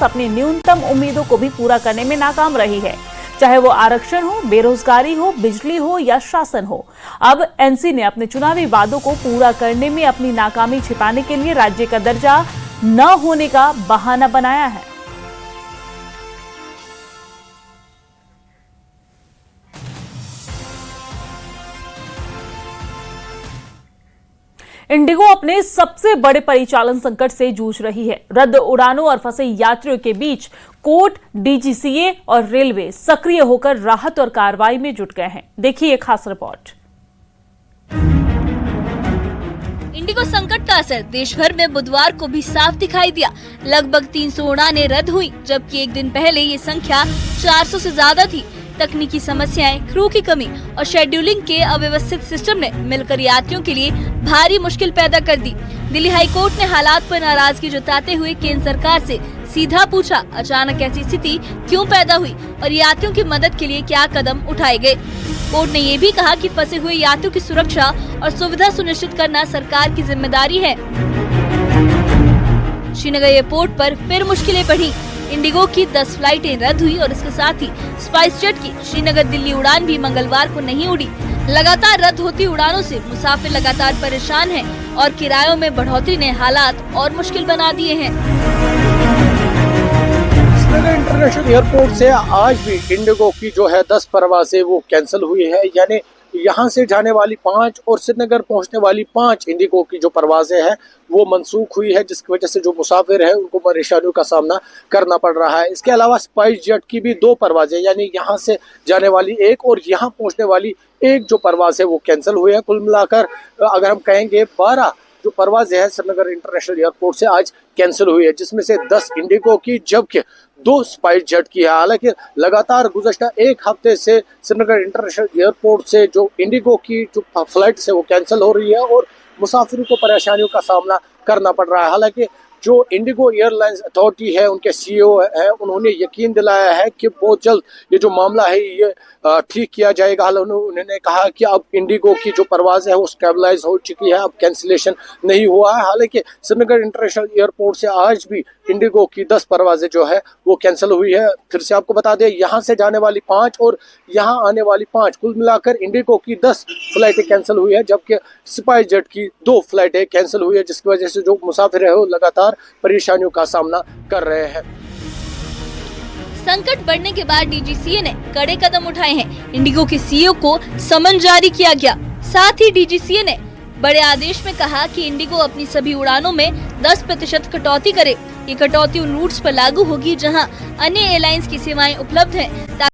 अपनी न्यूनतम उम्मीदों को भी पूरा करने में नाकाम रही है, चाहे वो आरक्षण हो, बेरोजगारी हो, बिजली हो या शासन हो। अब एनसी ने अपने चुनावी वादों को पूरा करने में अपनी नाकामी छिपाने के लिए राज्य का दर्जा न होने का बहाना बनाया है। इंडिगो अपने सबसे बड़े परिचालन संकट से जूझ रही है। रद्द उड़ानों और फंसे यात्रियों के बीच कोर्ट, डीजीसीए और रेलवे सक्रिय होकर राहत और कार्रवाई में जुट गए हैं। देखिए ये खास रिपोर्ट। इंडिगो संकट का असर देश भर में बुधवार को भी साफ दिखाई दिया। लगभग 300 उड़ानें रद्द हुई, जबकि एक दिन पहले ये संख्या 400 से ज्यादा थी। तकनीकी समस्याएं, क्रू की कमी और शेड्यूलिंग के अव्यवस्थित सिस्टम ने मिलकर यात्रियों के लिए भारी मुश्किल पैदा कर दी। दिल्ली हाई कोर्ट ने हालात पर नाराजगी जताते हुए केंद्र सरकार से सीधा पूछा, अचानक ऐसी स्थिति क्यों पैदा हुई और यात्रियों की मदद के लिए क्या कदम उठाए गए। कोर्ट ने ये भी कहा कि फंसे हुए यात्रियों की सुरक्षा और सुविधा सुनिश्चित करना सरकार की जिम्मेदारी है। श्रीनगर एयरपोर्ट पर फिर मुश्किलें बढ़ी। इंडिगो की 10 फ्लाइटें रद्द हुई और इसके साथ ही स्पाइस जेट की श्रीनगर दिल्ली उड़ान भी मंगलवार को नहीं उड़ी। लगातार रद्द होती उड़ानों से मुसाफिर लगातार परेशान हैं और किरायों में बढ़ोतरी ने हालात और मुश्किल बना दिए हैं। श्रीनगर इंटरनेशनल एयरपोर्ट से आज भी इंडिगो की जो है 10 परवाजें वो कैंसिल हुई है, यानी यहाँ से जाने वाली 5 और श्रीनगर पहुँचने वाली 5 इंडिगो की जो परवाजें हैं वो मनसूख हुई है, जिसकी वजह से जो मुसाफिर है उनको परेशानियों का सामना करना पड़ रहा है। इसके अलावा स्पाइस जेट की भी 2 परवाजें, यानी यहाँ से जाने वाली 1 और यहाँ पहुँचने वाली 1 जो परवाज है वो कैंसिल हुई है। कुल मिलाकर अगर हम कहेंगे 12 जो परवाजें हैं श्रीनगर इंटरनेशनल एयरपोर्ट से आज कैंसिल हुई है, जिसमें से 10 इंडिगो की जबकि 2 स्पाइस जेट की है। हालांकि लगातार गुज़श्ता 1 हफ्ते से श्रीनगर इंटरनेशनल एयरपोर्ट से जो इंडिगो की जो फ्लाइट है वो कैंसिल हो रही है और मुसाफिरों को परेशानियों का सामना करना पड़ रहा है। हालांकि जो इंडिगो एयरलाइंस अथॉरिटी है, उनके सीईओ है, उन्होंने यकीन दिलाया है कि बहुत जल्द ये जो मामला है ये ठीक किया जाएगा। उन्होंने कहा कि अब इंडिगो की जो परवाज़ है वो स्टेबलाइज हो चुकी है, अब कैंसिलेशन नहीं हुआ है। हालांकि श्रीनगर इंटरनेशनल एयरपोर्ट से आज भी इंडिगो की 10 परवाजें जो है वो कैंसिल हुई है। फिर से आपको बता दें, यहाँ से जाने वाली 5 और यहाँ आने वाली 5, कुल मिलाकर इंडिगो की 10 फ्लाइटें कैंसिल हुई है, जबकि स्पाइस जेट की 2 फ्लाइटें कैंसिल हुई है, जिसकी वजह से जो मुसाफिर है वो लगातार परेशानियों का सामना कर रहे हैं। संकट बढ़ने के बाद डीजीसीए ने कड़े कदम उठाए हैं। इंडिगो के सीईओ को समन जारी किया गया। साथ ही डीजीसीए ने बड़े आदेश में कहा कि इंडिगो अपनी सभी उड़ानों में 10% कटौती करे। ये कटौती उन रूट्स पर लागू होगी जहां अन्य एयरलाइंस की सेवाएं उपलब्ध हैं।